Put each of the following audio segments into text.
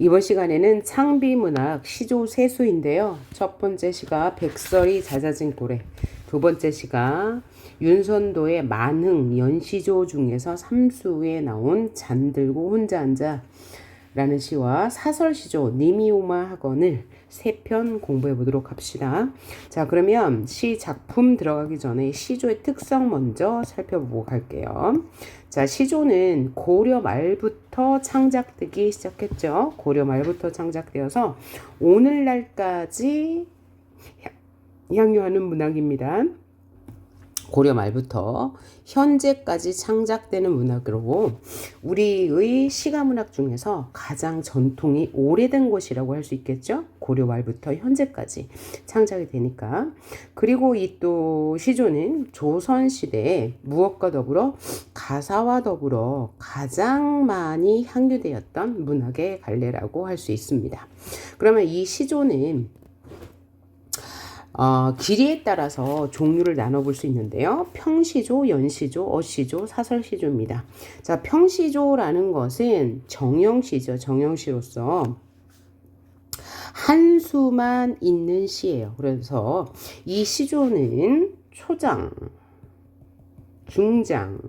이번 시간에는 창비문학 시조 세수인데요. 첫 번째 시가 백설이 잦아진 고래, 두 번째 시가 윤선도의 만흥 연시조 중에서 삼수에 나온 잠들고 혼자 앉아 라는 시와 사설시조 니미오마 학원을 세 편 공부해 보도록 합시다. 자, 그러면 시 작품 들어가기 전에 시조의 특성 먼저 살펴보고 갈게요. 자, 시조는 고려 말부터 창작되기 시작했죠. 고려 말부터 창작되어서 오늘날까지 향유하는 문학입니다. 고려 말부터 현재까지 창작되는 문학으로 우리의 시가문학 중에서 가장 전통이 오래된 것이라고 할 수 있겠죠. 고려 말부터 현재까지 창작이 되니까. 그리고 이 또 시조는 조선시대에 무엇과 더불어 가사와 더불어 가장 많이 향유되었던 문학의 갈래라고 할 수 있습니다. 그러면 이 시조는 길이에 따라서 종류를 나눠볼 수 있는데요. 평시조, 연시조, 어시조, 사설시조입니다. 자, 평시조라는 것은 정형시죠. 정형시로서 한 수만 있는 시예요. 그래서 이 시조는 초장, 중장,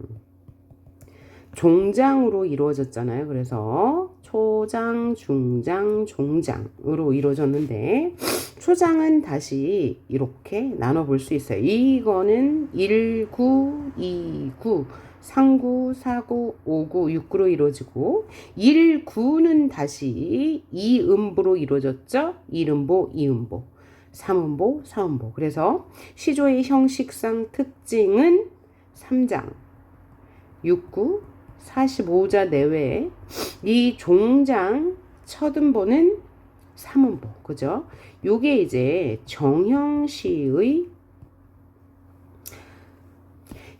종장으로 이루어졌잖아요. 그래서 초장, 중장, 종장으로 이루어졌는데 초장은 다시 이렇게 나눠볼 수 있어요. 이거는 1구, 2구, 3구, 4구, 5구, 6구로 이루어지고 1구는 다시 2음보로 이루어졌죠. 1음보, 2음보, 3음보, 4음보. 그래서 시조의 형식상 특징은 3장, 6구, 45자 내외에 이 종장 첫 음보는 3음보, 그죠? 요게 이제 정형시의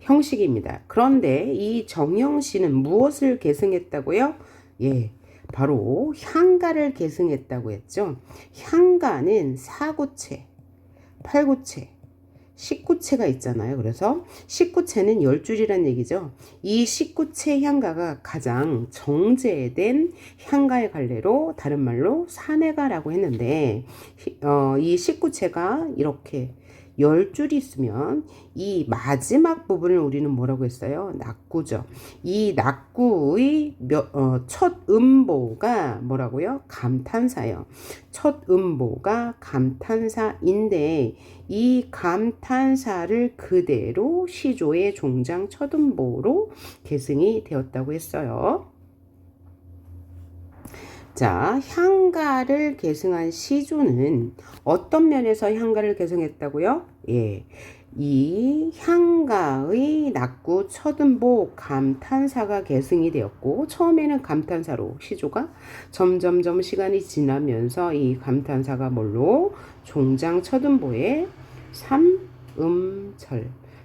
형식입니다. 그런데 이 정형시는 무엇을 계승했다고요? 예, 바로 향가를 계승했다고 했죠. 향가는 4구체, 8구체, 19체가 있잖아요. 그래서 19체는 10줄이란 얘기죠. 이 19체 향가가 가장 정제된 향가의 갈래로 다른 말로 산해가라고 했는데 이 19체가 이렇게 10줄이 있으면 이 마지막 부분을 우리는 뭐라고 했어요? 낙구죠. 이 낙구의 첫 음보가 뭐라고요? 감탄사예요. 첫 음보가 감탄사인데 이 감탄사를 그대로 시조의 종장 첫 음보로 계승이 되었다고 했어요. 자, 향가를 계승한 시조는 어떤 면에서 향가를 계승했다고요? 예, 이 향가의 낙구 첫음보 감탄사가 계승이 되었고 처음에는 감탄사로 시조가 점점점 시간이 지나면서 이 감탄사가 뭘로 종장 첫음보에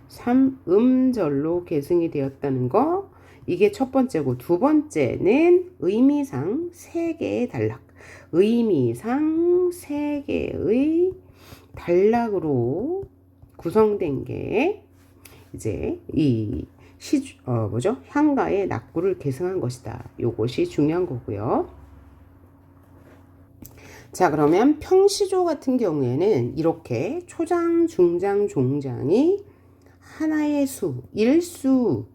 삼음절로 계승이 되었다는 거, 이게 첫 번째고, 두 번째는 의미상 세 개의 단락, 의미상 세 개의 단락으로 구성된 게 이제 이 향가의 낙구를 계승한 것이다. 요것이 중요한 거고요. 자, 그러면 평시조 같은 경우에는 이렇게 초장, 중장, 종장이 하나의 수, 일수로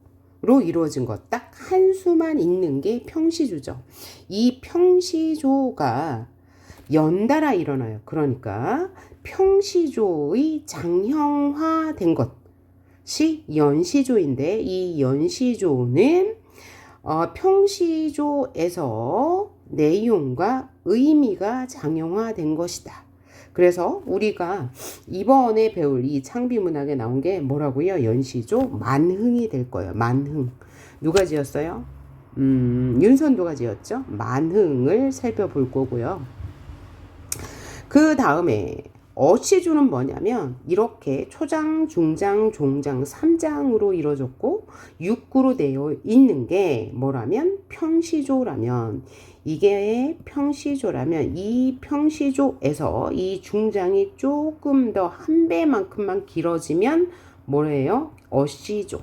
이루어진 것, 딱 한 수만 있는 게 평시조죠. 이 평시조가 연달아 일어나요. 그러니까 평시조의 장형화된 것이 연시조인데 이 연시조는 평시조에서 내용과 의미가 장형화된 것이다. 그래서 우리가 이번에 배울 이 창비문학에 나온 게 뭐라고요? 연시조 만흥이 될 거예요. 만흥. 누가 지었어요? 윤선도가 지었죠. 만흥을 살펴볼 거고요. 그 다음에 어시조는 뭐냐면 이렇게 초장, 중장, 종장 3장으로 이루어졌고 6구로 되어 있는 게 뭐라면 평시조라면, 이게 평시조라면 이 평시조에서 이 중장이 조금 더 한 배만큼만 길어지면 뭐래요? 어시조.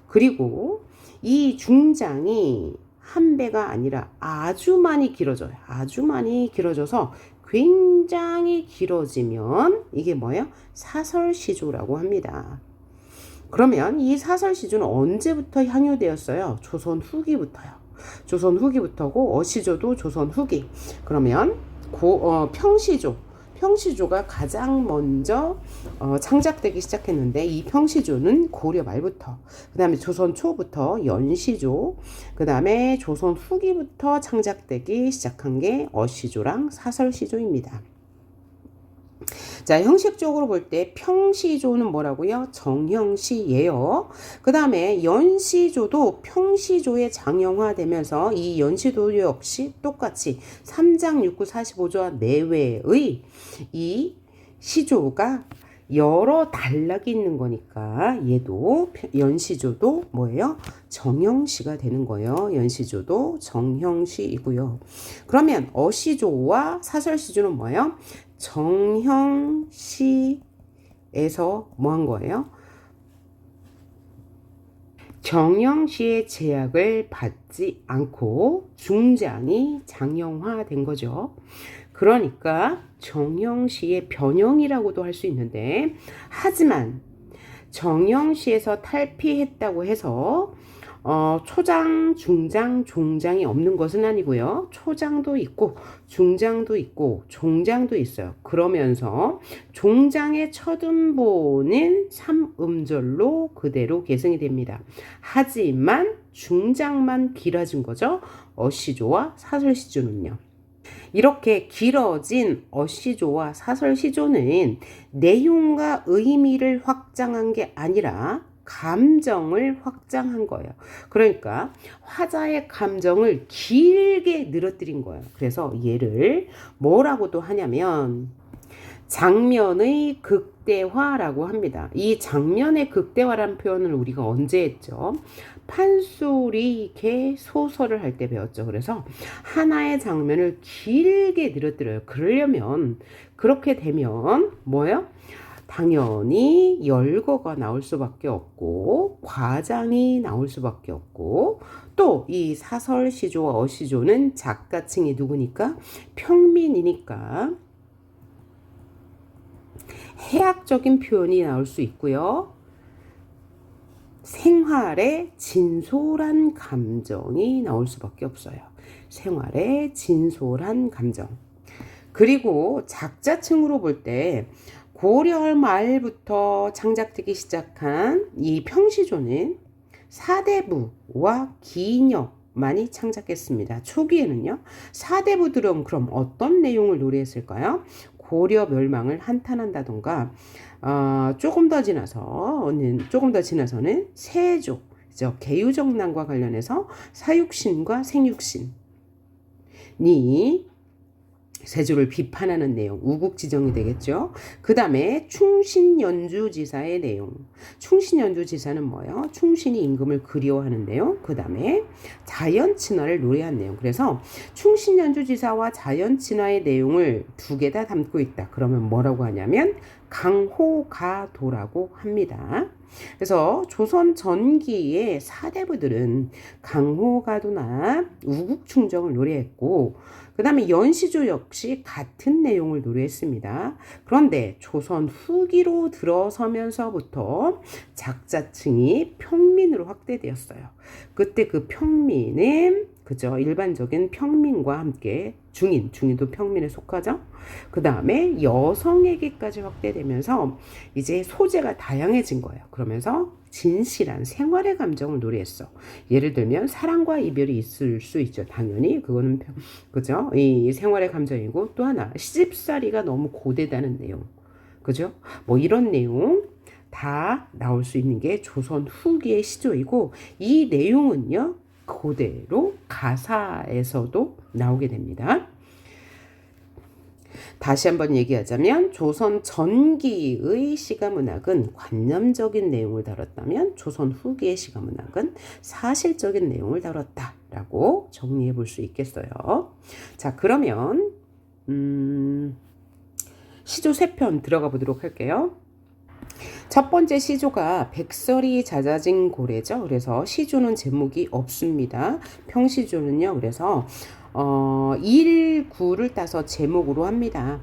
그리고 이 중장이 한 배가 아니라 아주 많이 길어져요. 아주 많이 길어져서 굉장히 길어지면 이게 뭐예요? 사설시조라고 합니다. 그러면 이 사설시조는 언제부터 향유되었어요? 조선 후기부터요. 조선 후기부터고 어시조도 조선 후기. 그러면 평시조가 가장 먼저 창작되기 시작했는데 이 평시조는 고려 말부터, 그 다음에 조선 초부터 연시조, 그 다음에 조선 후기부터 창작되기 시작한 게 어시조랑 사설시조입니다. 자, 형식적으로 볼 때 평시조는 뭐라고요? 정형시예요. 그 다음에 연시조도 평시조에 장형화되면서 이 연시도 역시 똑같이 3장 6구 45조와 내외의 이 시조가 여러 단락이 있는 거니까 얘도 연시조도 뭐예요? 정형시가 되는 거예요. 연시조도 정형시이고요. 그러면 어시조와 사설시조는 뭐예요? 정형시에서 뭐 한 거예요? 정형시의 제약을 받지 않고 중장이 장형화된 거죠. 그러니까 정형시의 변형이라고도 할 수 있는데, 하지만 정형시에서 탈피했다고 해서 초장, 중장, 종장이 없는 것은 아니고요. 초장도 있고 중장도 있고 종장도 있어요. 그러면서 종장의 첫 음보는 3음절로 그대로 계승이 됩니다. 하지만 중장만 길어진 거죠. 어시조와 사설시조는요. 이렇게 길어진 어시조와 사설시조는 내용과 의미를 확장한 게 아니라 감정을 확장한 거예요. 그러니까 화자의 감정을 길게 늘어뜨린 거예요. 그래서 얘를 뭐라고도 하냐면 장면의 극대화라고 합니다. 이 장면의 극대화라는 표현을 우리가 언제 했죠? 판소리 개 소설을 할 때 배웠죠. 그래서 하나의 장면을 길게 늘어뜨려요. 그러려면 그렇게 되면 뭐예요? 당연히 열거가 나올 수밖에 없고 과장이 나올 수밖에 없고, 또 이 사설시조와 어시조는 작가층이 누구니까? 평민이니까 해학적인 표현이 나올 수 있고요. 생활의 진솔한 감정이 나올 수밖에 없어요. 생활의 진솔한 감정. 그리고 작자층으로 볼 때 고려 말부터 창작되기 시작한 이 평시조는 사대부와 기인역만이 창작했습니다. 초기에는요. 사대부들은 그럼 어떤 내용을 노래했을까요? 고려 멸망을 한탄한다던가, 조금 더 지나서는 세조, 계유정난과 관련해서 사육신과 생육신이 세조를 비판하는 내용, 우국지정이 되겠죠. 그 다음에 충신연주지사의 내용. 충신연주지사는 뭐예요? 충신이 임금을 그리워하는데요. 그 다음에 자연친화를 노래한 내용. 그래서 충신연주지사와 자연친화의 내용을 두 개 다 담고 있다. 그러면 뭐라고 하냐면 강호가도라고 합니다. 그래서 조선 전기의 사대부들은 강호가도나 우국충정을 노래했고, 그 다음에 연시조 역시 같은 내용을 노래했습니다. 그런데 조선 후기로 들어서면서부터 작자층이 평민으로 확대되었어요. 그때 그 평민은 일반적인 평민과 함께 중인도 평민에 속하죠. 그 다음에 여성에게까지 확대되면서 이제 소재가 다양해진 거예요. 그러면서 진실한 생활의 감정을 노래했어. 예를 들면 사랑과 이별이 있을 수 있죠. 당연히 그거는 그죠? 이 생활의 감정이고, 또 하나 시집살이가 너무 고되다는 내용, 그죠? 뭐 이런 내용 다 나올 수 있는 게 조선 후기의 시조이고, 이 내용은요 그대로 가사에서도 나오게 됩니다. 다시 한번 얘기하자면 조선 전기의 시가문학은 관념적인 내용을 다뤘다면 조선 후기의 시가문학은 사실적인 내용을 다뤘다라고 정리해 볼 수 있겠어요. 자, 그러면 시조 3편 들어가 보도록 할게요. 첫 번째 시조가 백설이 잦아진 고래죠. 그래서 시조는 제목이 없습니다. 평시조는요. 그래서 1, 9를 따서 제목으로 합니다.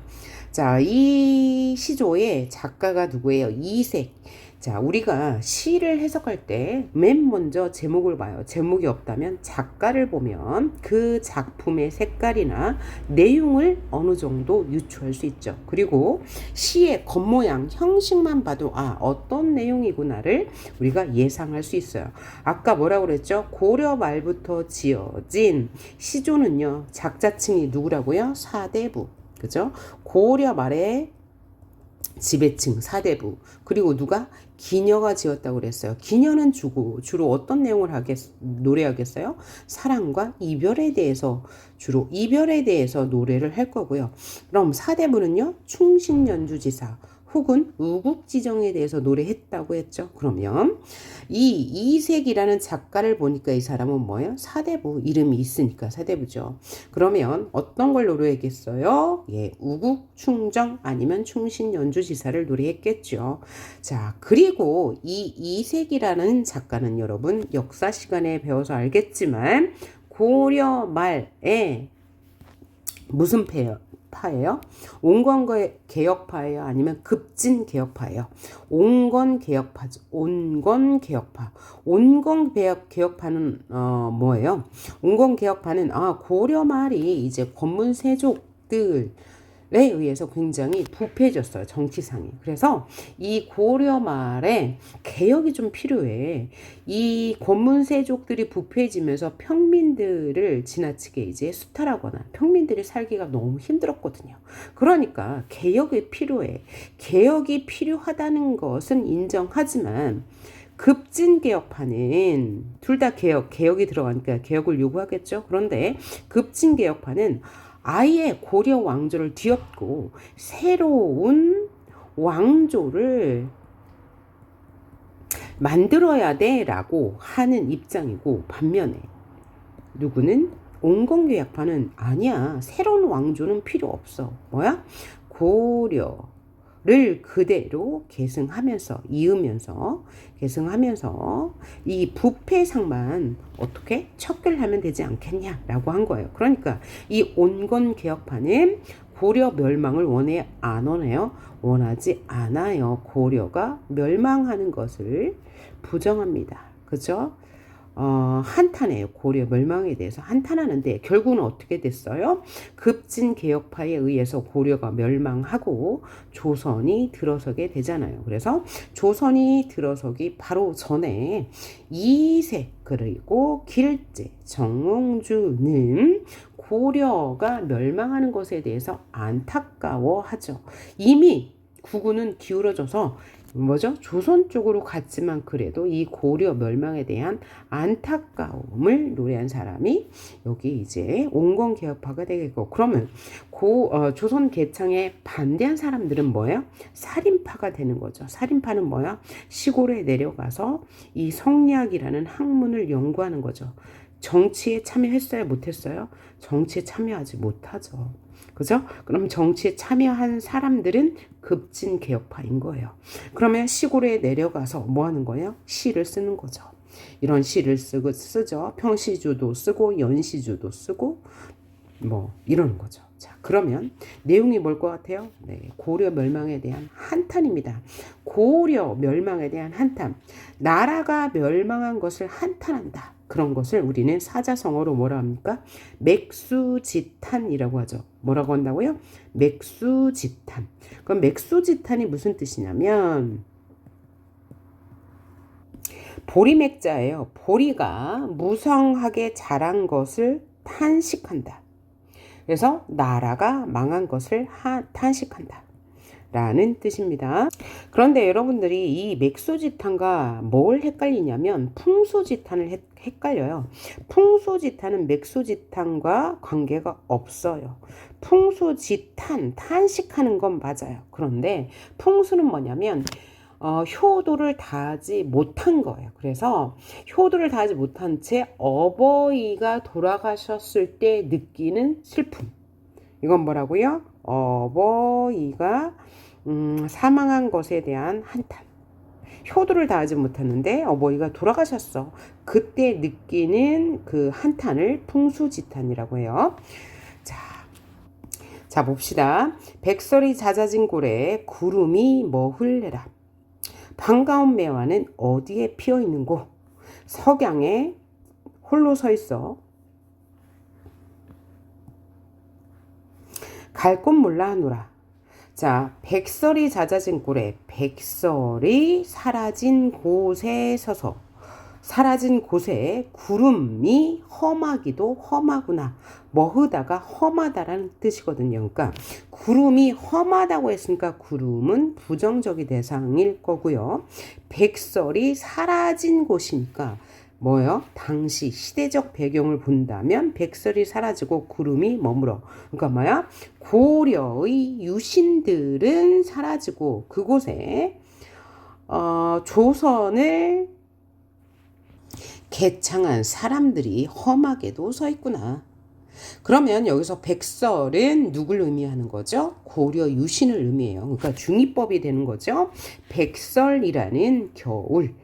자, 이 시조의 작가가 누구예요? 이색. 자, 우리가 시를 해석할 때 맨 먼저 제목을 봐요. 제목이 없다면 작가를 보면 그 작품의 색깔이나 내용을 어느 정도 유추할 수 있죠. 그리고 시의 겉모양, 형식만 봐도 어떤 내용이구나를 우리가 예상할 수 있어요. 아까 뭐라고 그랬죠? 고려 말부터 지어진 시조는요. 작자층이 누구라고요? 사대부. 그죠? 고려 말에 지배층 사대부. 그리고 누가? 기녀가 지었다고 그랬어요. 기녀는 주로 어떤 내용을 노래하겠어요? 사랑과 이별에 대해서, 주로 이별에 대해서 노래를 할 거고요. 그럼 사대부는요, 충신연주지사 혹은 우국지정에 대해서 노래했다고 했죠. 그러면 이 이색이라는 작가를 보니까 이 사람은 뭐예요? 사대부, 이름이 있으니까 사대부죠. 그러면 어떤 걸 노래했겠어요? 예, 우국, 충정 아니면 충신연주지사를 노래했겠죠. 자, 그리고 이 이색이라는 작가는 여러분 역사 시간에 배워서 알겠지만 고려 말에 무슨 파예요? 온건개혁파예요? 아니면 급진개혁파예요? 온건개혁파죠. 온건개혁파. 온건개혁파는 뭐예요? 온건개혁파는 고려 말이 이제 권문세족들 에 의해서 굉장히 부패해졌어요. 정치상이. 그래서 이 고려 말에 개혁이 좀 필요해. 이 권문세족들이 부패해지면서 평민들을 지나치게 이제 수탈하거나 평민들이 살기가 너무 힘들었거든요. 그러니까 개혁이 필요해. 개혁이 필요하다는 것은 인정하지만 급진개혁파는 둘 다 개혁이 들어가니까 개혁을 요구하겠죠. 그런데 급진개혁파는 아예 고려 왕조를 뒤엎고 새로운 왕조를 만들어야 돼 라고 하는 입장이고, 반면에 누구는 온건개혁파는 아니야, 새로운 왕조는 필요 없어. 뭐야? 고려를 그대로 이으면서 계승하면서 이 부패상만 어떻게 척결하면 되지 않겠냐라고 한 거예요. 그러니까 이 온건개혁파는 고려 멸망을 원해 안 원해요? 원하지 않아요. 고려가 멸망하는 것을 부정합니다. 그죠? 한탄해요. 고려 멸망에 대해서 한탄하는데 결국은 어떻게 됐어요? 급진개혁파에 의해서 고려가 멸망하고 조선이 들어서게 되잖아요. 그래서 조선이 들어서기 바로 전에 이색 그리고 길제, 정몽주는 고려가 멸망하는 것에 대해서 안타까워하죠. 이미 구구는 기울어져서 뭐죠? 조선 쪽으로 갔지만 그래도 이 고려 멸망에 대한 안타까움을 노래한 사람이 여기 이제 온건개혁파가 되겠고, 그러면 조선 개창에 반대한 사람들은 뭐예요? 살인파가 되는 거죠. 살인파는 뭐야? 시골에 내려가서 이 성리학이라는 학문을 연구하는 거죠. 정치에 참여했어요? 못했어요? 정치에 참여하지 못하죠. 그죠? 그럼 정치에 참여한 사람들은 급진개혁파인 거예요. 그러면 시골에 내려가서 뭐 하는 거예요? 시를 쓰는 거죠. 이런 시를 쓰죠. 평시주도 쓰고 연시주도 쓰고 뭐 이러는 거죠. 자, 그러면 내용이 뭘 것 같아요? 네, 고려 멸망에 대한 한탄입니다. 고려 멸망에 대한 한탄. 나라가 멸망한 것을 한탄한다. 그런 것을 우리는 사자성어로 뭐라 합니까? 맥수지탄이라고 하죠. 뭐라고 한다고요? 맥수지탄. 그럼 맥수지탄이 무슨 뜻이냐면 보리맥자예요. 보리가 무성하게 자란 것을 탄식한다. 그래서 나라가 망한 것을 탄식한다 라는 뜻입니다. 그런데 여러분들이 이 맥소지탄과 뭘 헷갈리냐면 풍소지탄을 헷갈려요. 풍소지탄은 맥소지탄과 관계가 없어요. 풍소지탄, 탄식하는 건 맞아요. 그런데 풍수는 뭐냐면 효도를 다하지 못한 거예요. 그래서 효도를 다하지 못한 채 어버이가 돌아가셨을 때 느끼는 슬픔. 이건 뭐라고요? 어버이가 사망한 것에 대한 한탄. 효도를 다하지 못하는데 어머니가 돌아가셨어. 그때 느끼는 그 한탄을 풍수지탄이라고 해요. 자, 자 봅시다. 백설이 잦아진 고래에 구름이 머흘래라. 반가운 매화는 어디에 피어 있는고? 석양에 홀로 서 있어. 갈 곳 몰라 하노라. 자, 백설이 잦아진 꼴에 백설이 사라진 곳에 서서 사라진 곳에 구름이 험하기도 험하구나. 머흐다가 험하다라는 뜻이거든요. 그러니까 구름이 험하다고 했으니까 구름은 부정적인 대상일 거고요. 백설이 사라진 곳이니까 뭐요? 당시 시대적 배경을 본다면 백설이 사라지고 구름이 머물어. 그러니까 뭐야? 고려의 유신들은 사라지고 그곳에 조선을 개창한 사람들이 험하게도 서 있구나. 그러면 여기서 백설은 누굴 의미하는 거죠? 고려 유신을 의미해요. 그러니까 중의법이 되는 거죠. 백설이라는 겨울을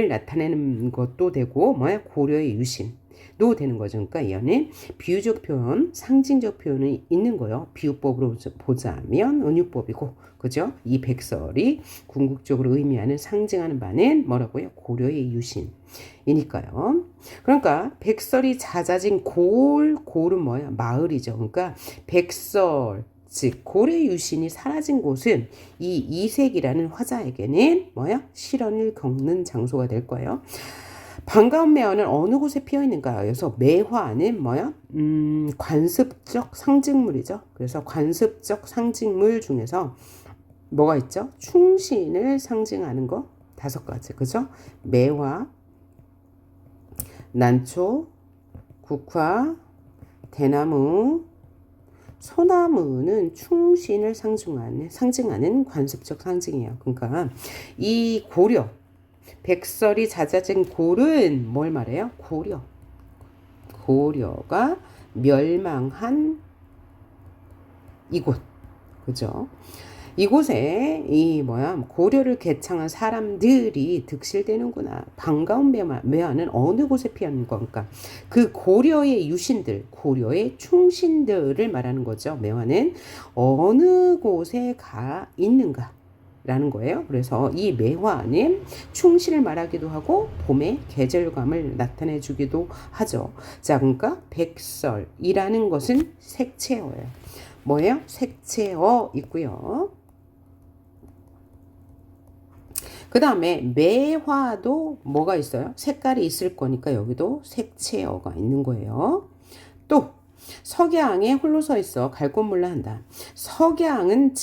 나타내는 것도 되고 뭐야? 고려의 유신도 되는 거죠. 그러니까 얘는 비유적 표현, 상징적 표현이 있는 거예요. 비유법으로 보자면 은유법이고, 그죠? 이 백설이 궁극적으로 의미하는 상징하는 바는 뭐라고요? 고려의 유신이니까요. 그러니까 백설이 잦아진 골은 뭐야? 마을이죠. 그러니까 백설 즉 고려 유신이 사라진 곳은 이 이색이라는 화자에게는 뭐야? 실현을 겪는 장소가 될 거예요. 반가운 매화는 어느 곳에 피어 있는가? 그래서 매화는 뭐야? 관습적 상징물이죠. 그래서 관습적 상징물 중에서 뭐가 있죠? 충신을 상징하는 거 5가지. 그죠? 매화, 난초, 국화, 대나무, 소나무는 충신을 상징하는 관습적 상징이에요. 그러니까 이 고려, 백설이 잦아진 골은 뭘 말해요? 고려가 멸망한 이곳, 그죠? 이곳에 고려를 개창한 사람들이 득실되는구나. 반가운 매화는 어느 곳에 피었는 건가? 그 고려의 유신들, 고려의 충신들을 말하는 거죠. 매화는 어느 곳에 가 있는가? 라는 거예요. 그래서 이 매화는 충신을 말하기도 하고 봄의 계절감을 나타내 주기도 하죠. 자, 그러니까 백설이라는 것은 색채어예요. 뭐예요? 색채어 있고요. 그 다음에 매화도 뭐가 있어요? 색깔이 있을 거니까 여기도 색채어가 있는 거예요. 또 석양에 홀로 서 있어 갈 곳 몰라 한다. 석양은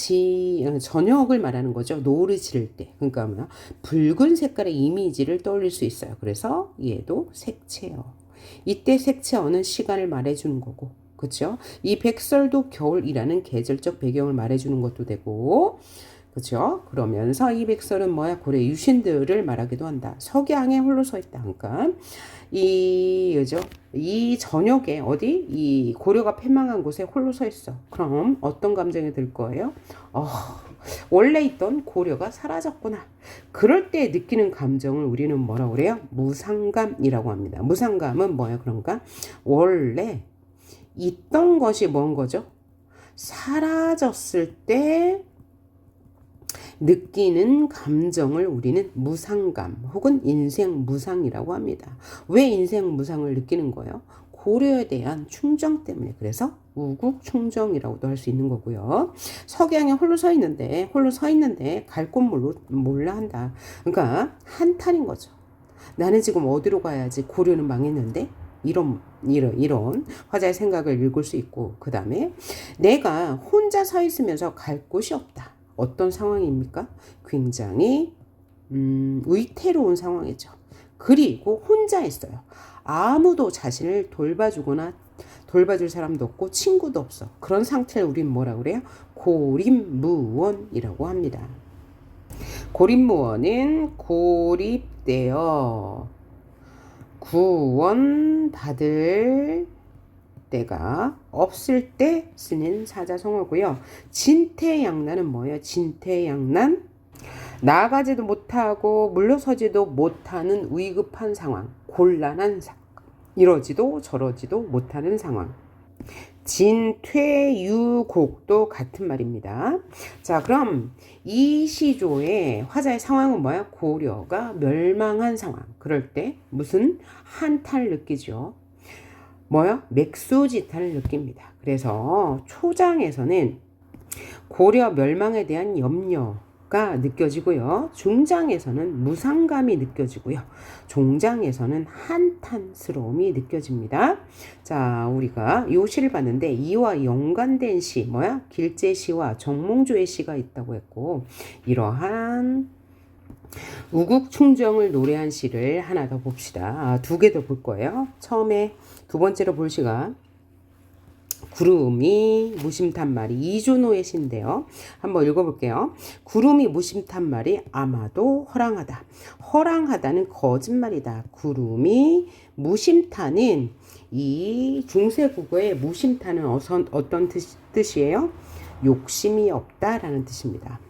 저녁을 말하는 거죠. 노을이 지를 때. 그러니까 뭐야? 붉은 색깔의 이미지를 떠올릴 수 있어요. 그래서 얘도 색채어. 이때 색채어는 시간을 말해주는 거고, 그렇죠? 이 백설도 겨울이라는 계절적 배경을 말해주는 것도 되고, 그렇죠? 그러면서 이 백설은 뭐야? 고려 유신들을 말하기도 한다. 석양에 홀로 서 있다. 그러니까 이 저녁에 어디 이 고려가 패망한 곳에 홀로 서 있어. 그럼 어떤 감정이 들 거예요? 원래 있던 고려가 사라졌구나. 그럴 때 느끼는 감정을 우리는 뭐라고 그래요? 무상감이라고 합니다. 무상감은 뭐야? 그런가? 원래 있던 것이 뭔 거죠? 사라졌을 때 느끼는 감정을 우리는 무상감 혹은 인생 무상이라고 합니다. 왜 인생 무상을 느끼는 거예요? 고려에 대한 충정 때문에. 그래서 우국 충정이라고도 할 수 있는 거고요. 석양에 홀로 서 있는데 갈 곳 몰라 한다. 그러니까 한탄인 거죠. 나는 지금 어디로 가야지? 고려는 망했는데. 이런 화자의 생각을 읽을 수 있고, 그 다음에 내가 혼자 서 있으면서 갈 곳이 없다. 어떤 상황입니까? 굉장히 위태로운 상황이죠. 그리고 혼자 있어요. 아무도 자신을 돌봐줄 사람도 없고 친구도 없어. 그런 상태를 우린 뭐라고 그래요? 고립무원이라고 합니다. 고립무원은 고립되어 구원받을 때가 없을 때 쓰는 사자성어고요. 진퇴양난은 뭐예요? 진퇴양난 나아가지도 못하고 물러서지도 못하는 위급한 상황, 곤란한 상황, 이러지도 저러지도 못하는 상황. 진퇴유곡도 같은 말입니다. 자, 그럼 이 시조의 화자의 상황은 뭐야? 고려가 멸망한 상황. 그럴 때 무슨 한탄을 느끼죠? 뭐야? 맥수지탄을 느낍니다. 그래서 초장에서는 고려 멸망에 대한 염려가 느껴지고요. 중장에서는 무상감이 느껴지고요. 종장에서는 한탄스러움이 느껴집니다. 자, 우리가 요 시를 봤는데 이와 연관된 시, 뭐야? 길제시와 정몽주의 시가 있다고 했고, 이러한 우국충정을 노래한 시를 하나 더 봅시다. 두 개 더 볼 거예요. 처음에 두 번째로 볼 시가 구름이 무심탄 말이 이준호의 시인데요. 한번 읽어볼게요. 구름이 무심탄 말이 아마도 허랑하다. 허랑하다는 거짓말이다. 구름이 무심탄은 이 중세국어의 무심탄은 어떤 뜻이에요? 욕심이 없다라는 뜻입니다.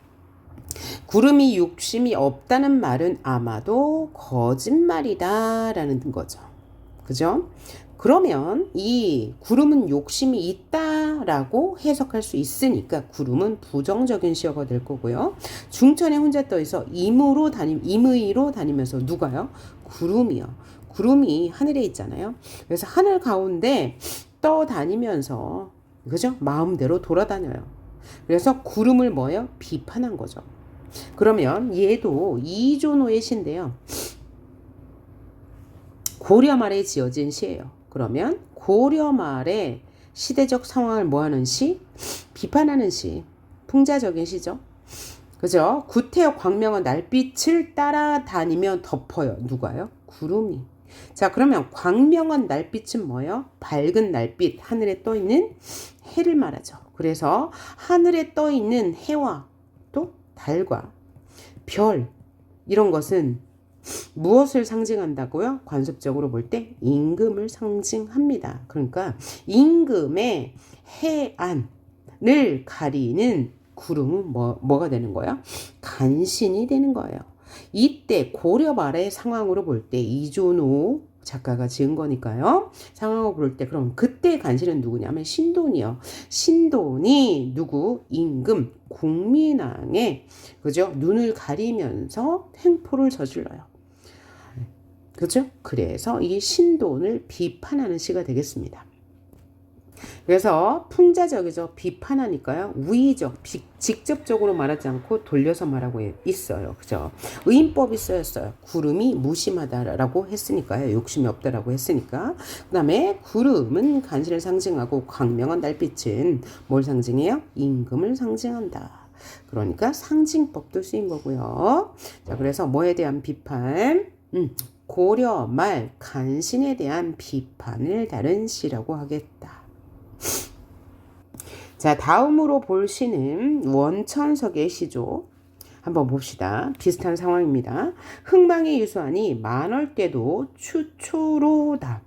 구름이 욕심이 없다는 말은 아마도 거짓말이다라는 거죠. 그죠? 그러면 이 구름은 욕심이 있다라고 해석할 수 있으니까 구름은 부정적인 시어가 될 거고요. 중천에 혼자 떠 있어 임의로 다니면서 누가요? 구름이요. 구름이 하늘에 있잖아요. 그래서 하늘 가운데 떠 다니면서 그죠? 마음대로 돌아다녀요. 그래서 구름을 뭐예요? 비판한 거죠. 그러면 얘도 이존호의 시인데요. 고려 말에 지어진 시예요. 그러면 고려 말의 시대적 상황을 뭐하는 시? 비판하는 시. 풍자적인 시죠. 그죠? 구태여 광명은 날빛을 따라다니며 덮어요. 누가요? 구름이. 자, 그러면 광명한 날빛은 뭐예요? 밝은 날빛, 하늘에 떠있는 해를 말하죠. 그래서 하늘에 떠있는 해와 또 달과 별, 이런 것은 무엇을 상징한다고요? 관습적으로 볼 때 임금을 상징합니다. 그러니까 임금의 해안을 가리는 구름은 뭐가 되는 거예요? 간신이 되는 거예요. 이때 고려 말의 상황으로 볼 때 이존호 작가가 지은 거니까요. 상황으로 볼 때 그럼 그때 간신은 누구냐면 신돈이요. 신돈이 누구? 임금 국민왕의 그죠? 눈을 가리면서 횡포를 저질러요. 그죠? 그래서 이 신돈을 비판하는 시가 되겠습니다. 그래서 풍자적이죠. 비판하니까요. 우의적, 직접적으로 말하지 않고 돌려서 말하고 있어요. 그죠? 의인법이 쓰였어요. 구름이 무심하다라고 했으니까요. 욕심이 없다라고 했으니까. 그 다음에 구름은 간신을 상징하고 광명한 달빛은 뭘 상징해요? 임금을 상징한다. 그러니까 상징법도 쓰인 거고요. 자, 그래서 뭐에 대한 비판? 고려 말 간신에 대한 비판을 다룬 시라고 하겠다. 자, 다음으로 볼 시는 원천석의 시조. 한번 봅시다. 비슷한 상황입니다. 흥망이 유수하니 만월때도 추초로다.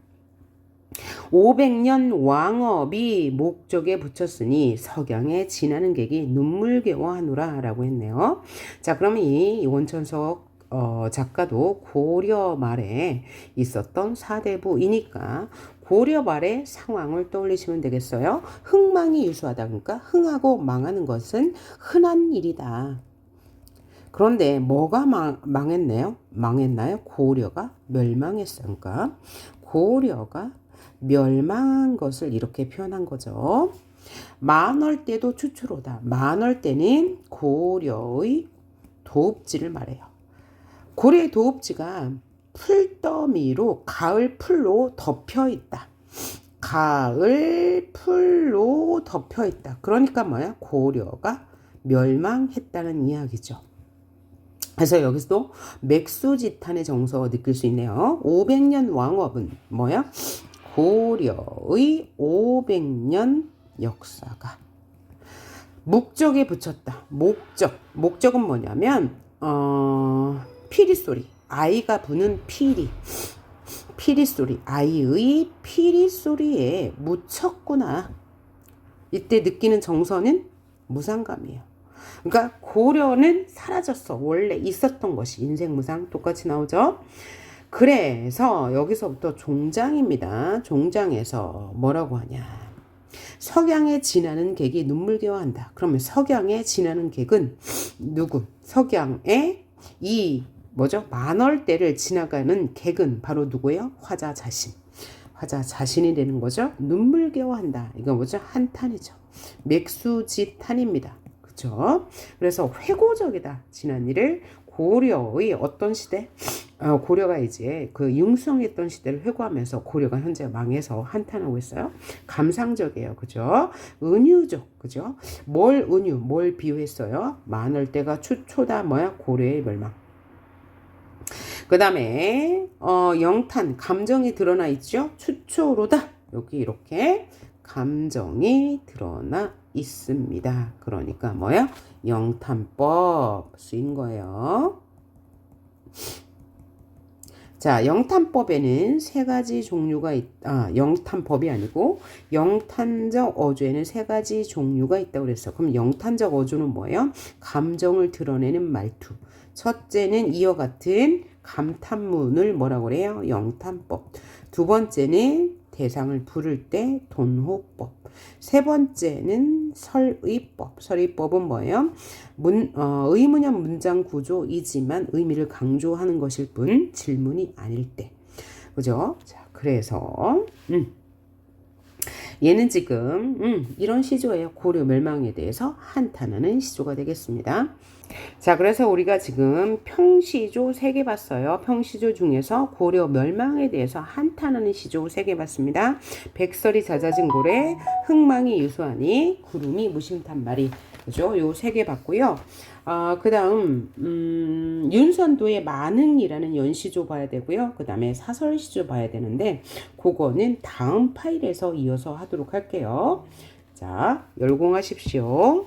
500년 왕업이 목적에 붙였으니 석양에 지나는 객이 눈물겨워하노라 라고 했네요. 자, 그러면 이 원천석 작가도 고려 말에 있었던 사대부이니까 고려 말의 상황을 떠올리시면 되겠어요. 흥망이 유수하다. 그러니까 흥하고 망하는 것은 흔한 일이다. 그런데 뭐가 망했나요? 고려가 멸망했으니까 고려가 멸망한 것을 이렇게 표현한 거죠. 만월때도 추추로다. 만월때는 고려의 도읍지를 말해요. 고려의 도읍지가 풀더미로 가을 풀로 덮여 있다. 가을 풀로 덮여 있다. 그러니까 뭐야? 고려가 멸망했다는 이야기죠. 그래서 여기서도 맥수지탄의 정서가 느낄 수 있네요. 500년 왕업은 뭐야? 고려의 500년 역사가 목적에 붙였다. 목적은 뭐냐면 피리소리, 아이가 부는 피리소리, 아이의 피리소리에 묻혔구나. 이때 느끼는 정서는 무상감이에요. 그러니까 고려는 사라졌어. 원래 있었던 것이 인생무상 똑같이 나오죠. 그래서 여기서부터 종장입니다. 종장에서 뭐라고 하냐. 석양에 지나는 객이 눈물겨워한다. 그러면 석양에 지나는 객은 누구? 석양에 이 뭐죠? 만월대를 지나가는 객은 바로 누구예요? 화자 자신. 화자 자신이 되는 거죠. 눈물겨워한다. 이거 뭐죠? 한탄이죠. 맥수지탄입니다. 그렇죠? 그래서 회고적이다. 지난 일을 고려의 어떤 시대? 고려가 이제 그 융성했던 시대를 회고하면서 고려가 현재 망해서 한탄하고 있어요. 감상적이에요. 그죠? 은유적. 그죠? 뭘 은유, 뭘 비유했어요? 만월대가 추초다 뭐야? 고려의 멸망. 그 다음에 영탄, 감정이 드러나 있죠? 추초로다. 여기 이렇게 감정이 드러나 있습니다. 그러니까 뭐야? 영탄법 쓰인 거예요. 자, 영탄법에는 세 가지 종류가 영탄법이 아니고 영탄적 어조에는 세 가지 종류가 있다고 그랬어요. 그럼 영탄적 어조는 뭐예요? 감정을 드러내는 말투. 첫째는 이와 같은 감탄문을 뭐라고 그래요? 영탄법. 두 번째는 대상을 부를 때 돈호법. 세 번째는 설의법. 설의법은 뭐예요? 의문형 문장 구조이지만 의미를 강조하는 것일 뿐 질문이 아닐 때. 그죠? 자, 그래서 얘는 지금 이런 시조예요. 고려 멸망에 대해서 한탄하는 시조가 되겠습니다. 자, 그래서 우리가 지금 평시조 3개 봤어요. 평시조 중에서 고려 멸망에 대해서 한탄하는 시조 3개 봤습니다. 백설이 잦아진 고래, 흥망이 유수하니, 구름이 무심탄말이. 그죠? 요 3개 봤고요. 그 다음, 윤선도의 만흥이라는 연시조 봐야 되고요. 그 다음에 사설시조 봐야 되는데, 그거는 다음 파일에서 이어서 하도록 할게요. 자, 열공하십시오.